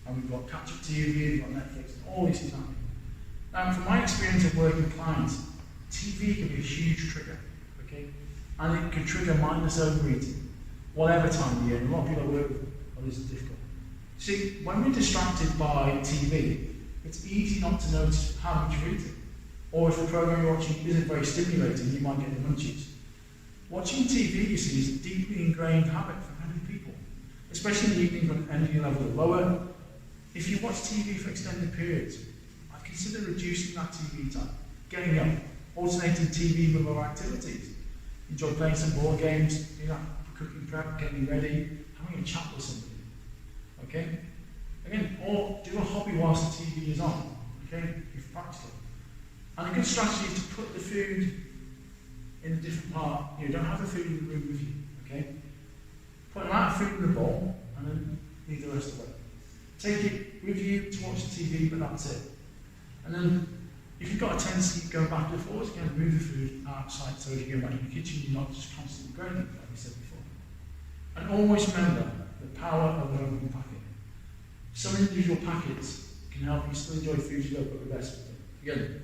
And we've got catch-up TV, we've got Netflix, and all these things happening. Now, from my experience of working with clients, TV can be a huge trigger, okay? And it can trigger mindless overeating, whatever time of year. And a lot of people I work with, well, this is difficult. See, when we're distracted by TV, it's easy not to notice how much you're eating. Or if the program you're watching isn't very stimulating, you might get the munchies. Watching TV, you see, is a deeply ingrained habit for many people, especially in the evening when energy levels are lower. If you watch TV for extended periods, I'd consider reducing that TV time, getting up, alternating TV with other activities. Enjoy playing some board games, cooking prep, getting ready, having a chat with somebody. Okay? Again, or do a hobby whilst the TV is on. Okay? If practical. And a good strategy is to put the food in a different part. You don't have the food in the room with you. Okay? Put an amount of food in the bowl and then leave the rest away. Take it with you to watch the TV, but that's it. And then, if you've got a tendency to go back and forth, you can move the food outside so as you go back in the kitchen, you're not just constantly grazing, like we said before. And always remember the power of an open packet. Some individual packets can help you still enjoy food you don't put the best with them.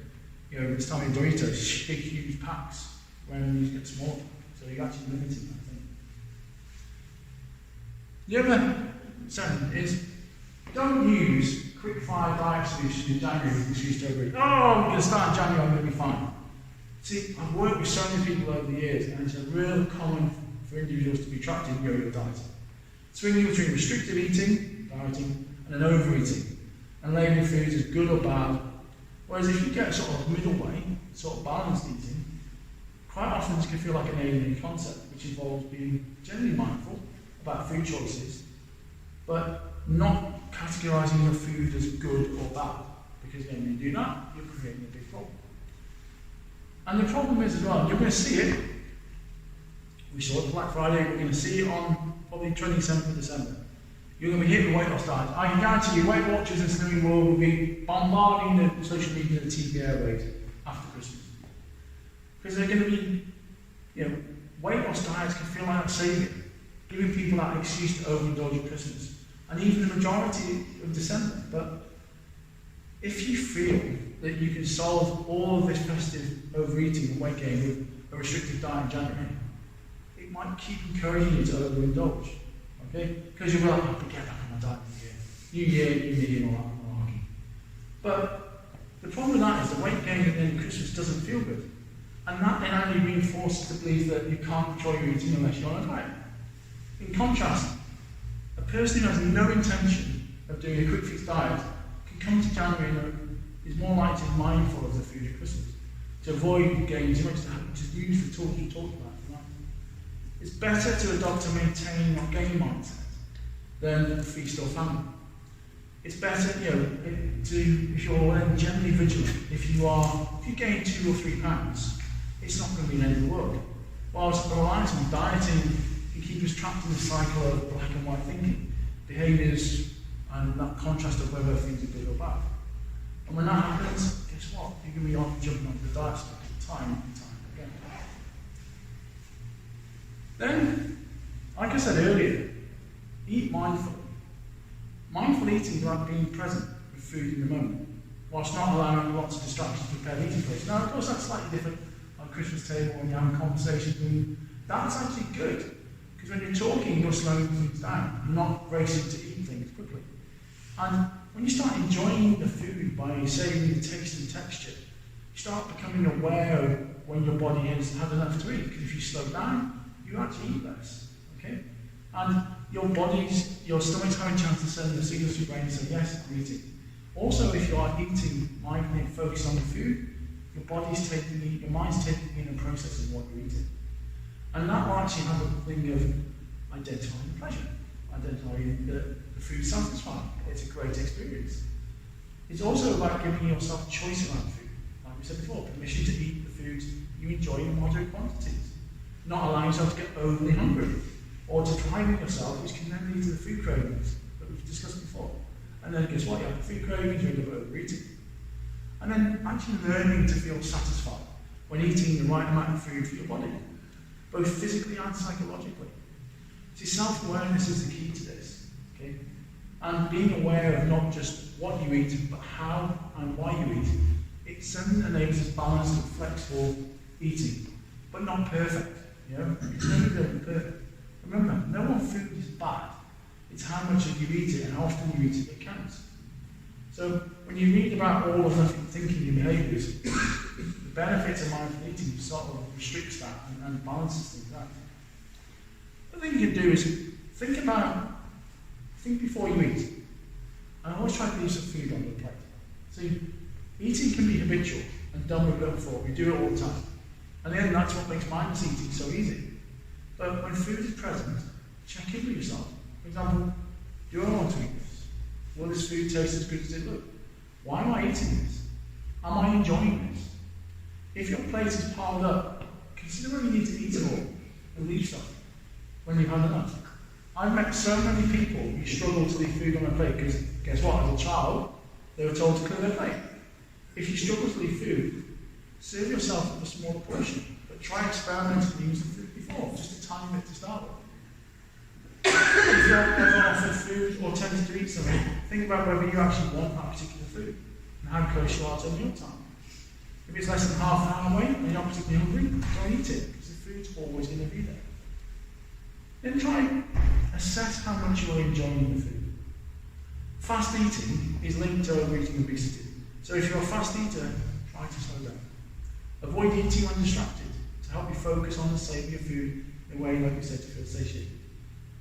Again, this time in Doritos, big, huge packs, when you get smaller, so you're actually limiting that thing. The other sentence is, don't use quick-fire diet solutions in January with an excuse to overeat. Oh, I'm going to start in January, I'm going to be fine. See, I've worked with so many people over the years, and it's a real common for individuals to be trapped in yo-yo dieting. Swinging between restrictive eating, dieting, and an overeating, and labeling foods as good or bad. Whereas if you get a sort of middle way, sort of balanced eating, quite often this can feel like an alien concept, which involves being generally mindful about food choices, but not categorising your food as good or bad, because when you do that, you're creating a big problem. And the problem is as well, you're going to see it, we saw it on Black Friday, we're going to see it on probably 27th of December. You're going to be hit with weight loss diets. I can guarantee you, Weight Watchers and Slimming World will be bombarding the social media and the TV airwaves after Christmas. Because they're going to be, weight loss diets can feel like a saviour, giving people that excuse to overindulge at Christmas. And even the majority of December. But if you feel that you can solve all of this festive overeating and weight gain with a restrictive diet in January, it might keep encouraging you to overindulge. Okay? Because you'll be like, I'll get back on my diet this year. New year, new me, and all that malarkey. But the problem with that is the weight gain at the end of Christmas doesn't feel good. And that then only reinforces the belief that you can't control your eating unless you're on a diet. In contrast, a person who has no intention of doing a quick fix diet can come to January and is more likely to be mindful of the food at Christmas, to avoid gaining too much, to use the tools we talked about tonight. It's better to adopt a maintain not gain mindset than feast or famine. It's better, if you're generally vigilant, if you gain 2 or 3 pounds, it's not going to be the end of the world. Whilst reliance on dieting can keep us trapped in the cycle of black and white thinking, behaviours, and that contrast of whether things are good or bad. And when that happens, guess what? You're going to be on jumping onto the diet cycle time and time again. Then, like I said earlier, Eat mindfully. Mindful eating is about being present with food in the moment, whilst not allowing lots of distractions to prepare eating plates. Now, of course, that's slightly different on a Christmas table when you're having conversations. And that's actually good, because when you're talking, you're slowing things down. You're not racing to eat things quickly. And when you start enjoying the food by savouring the taste and texture, you start becoming aware of when your body has had enough to eat. Because if you slow down, you actually eat less. Okay? And your stomach's having a chance to send the signals to your brain and say, yes, I'm eating. Also, if you are eating mindfully and focused on the food, your mind's taking in and processing what you're eating. And that will actually have a thing of identifying pleasure, identifying the food satisfying. It's a great experience. It's also about giving yourself choice around food. Like we said before, permission to eat the foods you enjoy in moderate quantities. Not allowing yourself to get overly hungry, or depriving yourself, which can then lead to the food cravings that we've discussed before. And then guess what? You have the food cravings, you end up overeating. And then actually learning to feel satisfied when eating the right amount of food for your body, both physically and psychologically. See, self-awareness is the key to this. Okay? And being aware of not just what you eat, but how and why you eat. It then enables us balanced and flexible eating, but not perfect. You know? It's never going to be perfect. Remember, no one food is bad. It's how much of you eat it and how often you eat it that counts. So when you read about all of nothing thinking and behaviours, the benefits of mindful eating sort of restricts that and balances things out. The thing you can do is think before you eat. And always try to leave some food on your plate. See, eating can be habitual and done with little thought. We do it all the time. And then that's what makes mindless eating so easy. But when food is present, check in with yourself. For example, do I want to eat this? Will this food taste as good as it looks? Why am I eating this? Am I enjoying this? If your plate is piled up, consider when you need to eat it all and leave stuff when you've had enough. I've met so many people who struggle to leave food on their plate because, guess what, as a child, they were told to clear their plate. If you struggle to leave food, serve yourself a smaller portion, but try experimenting use the food before, just a tiny bit to start with. If you're ever offered food or tempted to eat something, think about whether you actually want that particular food and how close you are to meal time. If it's less than half an hour away and you're not particularly hungry, don't eat it, because the food's always going to be there. Then try and assess how much you are enjoying the food. Fast eating is linked to overeating and obesity. So if you're a fast eater, try to slow down. Avoid eating when distracted to help you focus on the savoury of food in a way, like we said, to feel satiated.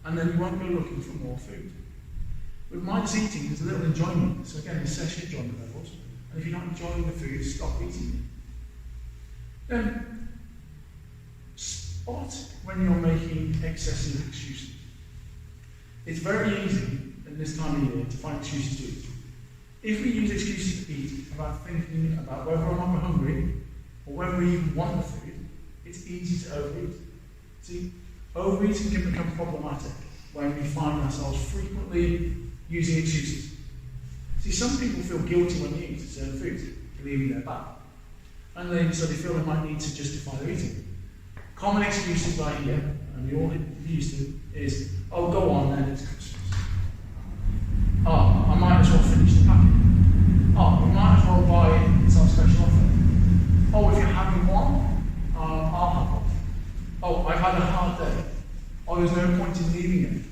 And then you won't go looking for more food. With mindless eating, there's a little enjoyment. So again, assess your enjoyment levels. And if you're not enjoying the food, stop eating it. Then, spot when you're making excessive excuses. It's very easy in this time of year to find excuses to eat. If we use excuses to eat about thinking about whether or not we're hungry, or whether we even want the food, it's easy to overeat. See, overeating can become problematic when we find ourselves frequently using excuses. See, some people feel guilty when they eat certain foods, believing they're bad. And so they feel they might need to justify their eating. Common excuses I hear, and we all used to, is, oh, go on then, it's Christmas. Oh, I might as well finish the packet. Oh, we might as well buy it, it's our special offer. Oh, if you're having one, I'll have one. Oh, I've had a hard day. Oh, there's no point in leaving it.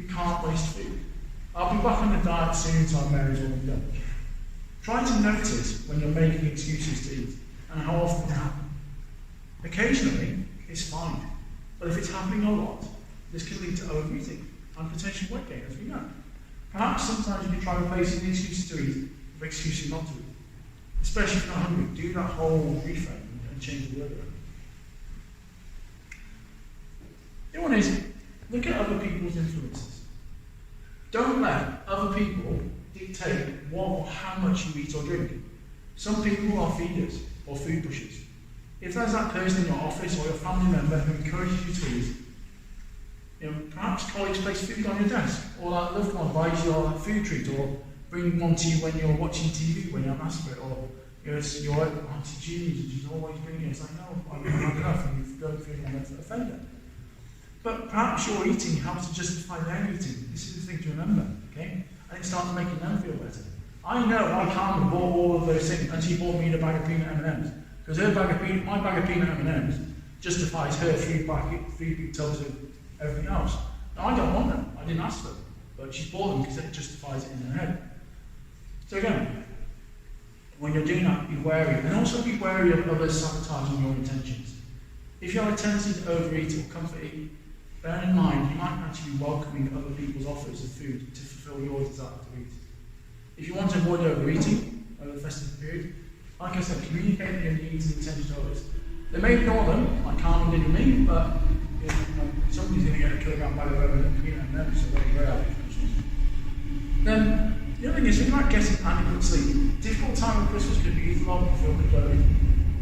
You can't waste food. I'll be back on the diet soon, so I may as well be done. Try to notice when you're making excuses to eat and how often it happens. Occasionally, it's fine. But if it's happening a lot, this can lead to overeating and potential weight gain, as we know. Perhaps sometimes you can try replacing the excuses to eat with excuses not to eat. Especially if you're not hungry, do that whole reframe and change the word around. The other one is, look at other people's influences. Don't let other people dictate what or how much you eat or drink. Some people are feeders or food pushers. If there's that person in your office or your family member who encourages you to eat, perhaps colleagues place food on your desk, or that loved one buys you a food treat, or bring one to you when you're watching TV, when you're masturbate, or it's your auntie Jeannie, and she's always bringing it. It's like, no, I've had enough, and you've got food on the offender. But perhaps your eating helps to justify their eating. This is the thing to remember, okay? And it starts making them feel better. I know I can't bought all of those things, and she bought me a bag of peanut M&Ms. Because my bag of peanut M&Ms justifies her 3 big tubs of everything else. Now, I don't want them. I didn't ask for them. But she bought them because it justifies it in her head. So again, when you're doing that, be wary. And also be wary of others sabotaging your intentions. If you have a tendency to overeat or comfort eat, bear in mind you might actually be welcoming other people's offers of food to fulfill your desire to eat. If you want to avoid overeating over the festive period, like I said, communicate your needs and intentions to others. They may ignore them, like Carmen did with me, but somebody's going to get a kilogram by the way of peanut M&Ms, so very happy for Christmas. Then, the other thing is, think about getting adequate sleep. Difficult time of Christmas could be either long or feel good,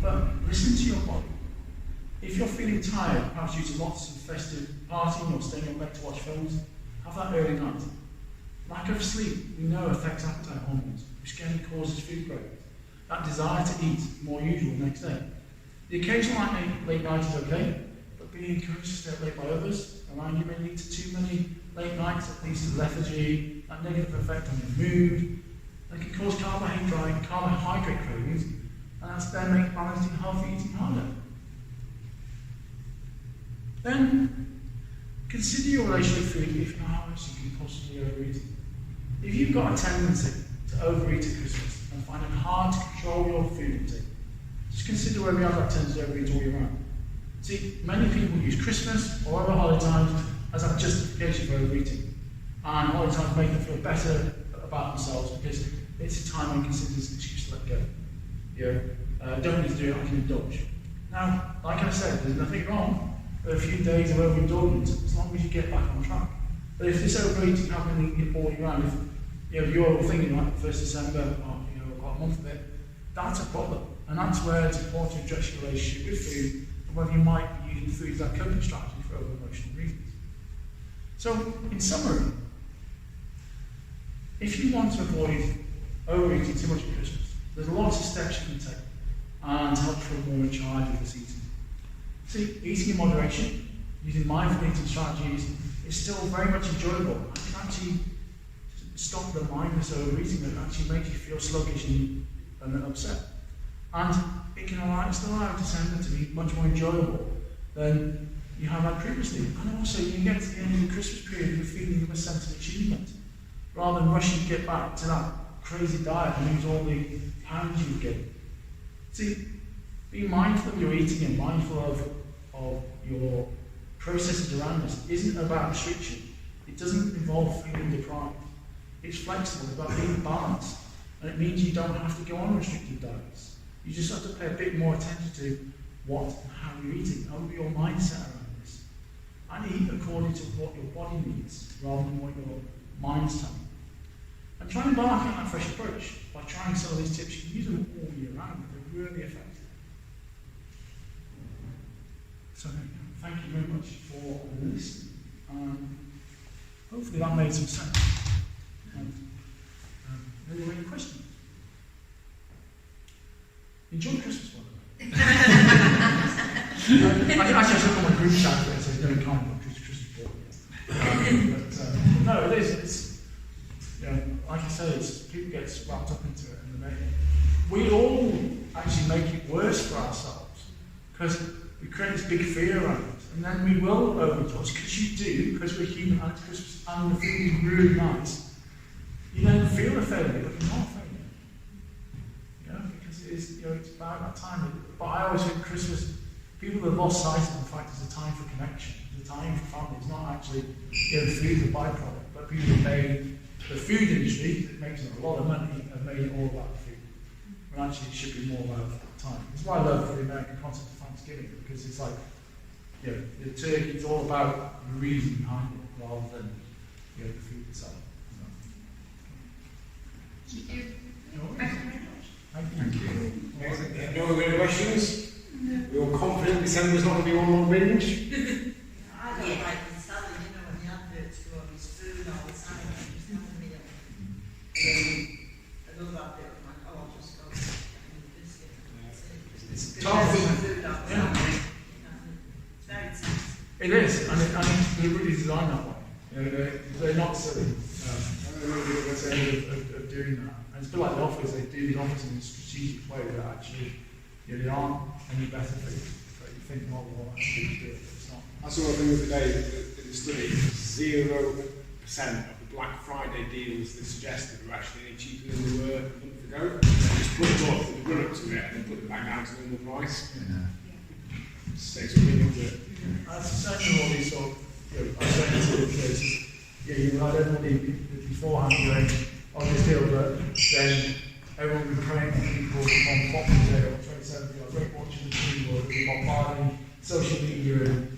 but listen to your body. If you're feeling tired, perhaps due to lots of festive partying or staying up late to watch films, have that early night. Lack of sleep, we know, affects appetite hormones, which again causes food cravings. That desire to eat more usual the next day. The occasional late night is okay, but being encouraged to stay up late by others around you may lead to too many late nights that leads to lethargy, that negative effect on your mood. They can cause carbohydrate cravings, and that's then make balanced and healthy eating harder. Then, consider your relationship with food if and how much you can possibly overeat. If you've got a tendency to overeat at Christmas and find it hard to control your food intake, just consider where we have that tendency to overeat all year round. See, many people use Christmas or other holiday times as that justification for overeating. And holiday times make them feel better about themselves because it's a time when considered as an excuse to let go. Don't need to do it, I can indulge. Now, like I said, there's nothing wrong with a few days of overindulgence as long as you get back on track. But if this overeating happening all year round, if you're thinking like 1st December, I've got a month of it, that's a problem. And that's where it's important to address your relationship with food and whether you might be using food as a coping strategy for other emotional reasons. So, in summary, if you want to avoid overeating too much at Christmas, there's lots of steps you can take and help feel more in charge of this eating. See, eating in moderation, using mindful eating strategies, is still very much enjoyable. And can actually stop the mindless overeating that actually makes you feel sluggish and upset. And it can still allow December to be much more enjoyable than you have had previously. And also, you can get to the end of the Christmas period with a feeling of a sense of achievement, rather than rushing to get back to that crazy diet and lose all the pounds you've gained. See, being mindful of your eating and mindful of your processes around this isn't about restriction. It doesn't involve feeling deprived. It's flexible, it's about being balanced. And it means you don't have to go on restricted diets. You just have to pay a bit more attention to what and how you're eating, and your mindset around this. And eat according to what your body needs, rather than what your mind's telling you. And try and embark on that fresh approach by trying some of these tips. You can use them all year round, they're really effective. So thank you very much for listening. Hopefully that made some sense. Any questions? Enjoy Christmas, by the way. I should put my group chat there, so it's no kind of Christmas board. No, it is. It's, like I say, people get wrapped up into it, and we all actually make it worse for ourselves because we create this big fear around it, and then we will overindulge because you do, because we're human and it's Christmas and the food is really nice. You then feel a failure, but you're not a failure. Because it's about that time. But I always think Christmas, people have lost sight of the fact it's a time for connection, it's a time for family. It's not actually food, the byproduct, but people have made the food industry that makes them a lot of money have made it all about the food. When actually it should be more about the time. That's why I love the American concept of Thanksgiving, because it's like, the turkey is all about the reason behind it rather than the food itself. Thank you. Thank you. No other questions? You're confident December's not going to be one more binge? I don't like the salad, when the adverts go on his food all the time, I just have a meal. I love that bit, I'm like, I'll just go and get a biscuit. It's tough, isn't it? Food all the time. It's very tasty. It is, and it's deliberately designed that way. You know, they're not silly. Of doing that. And it's a bit like the offers, they do the offers in a strategic way that actually, you know, they aren't any better for you. But you think, well, actually do it, but it's not. I saw a thing the other day in the study, 0% of the Black Friday deals they suggested were actually any cheaper than they were a month ago. They just put it up, they run up to it, and then put it back down to normal price. Takes a million of it. That's the same with all these sort of, you know, I was saying to the cases, yeah, you had everybody beforehand going, on this deal, but then everyone would be praying for people on Boxing Day or 27th, like, watching the TV or bombarding social media and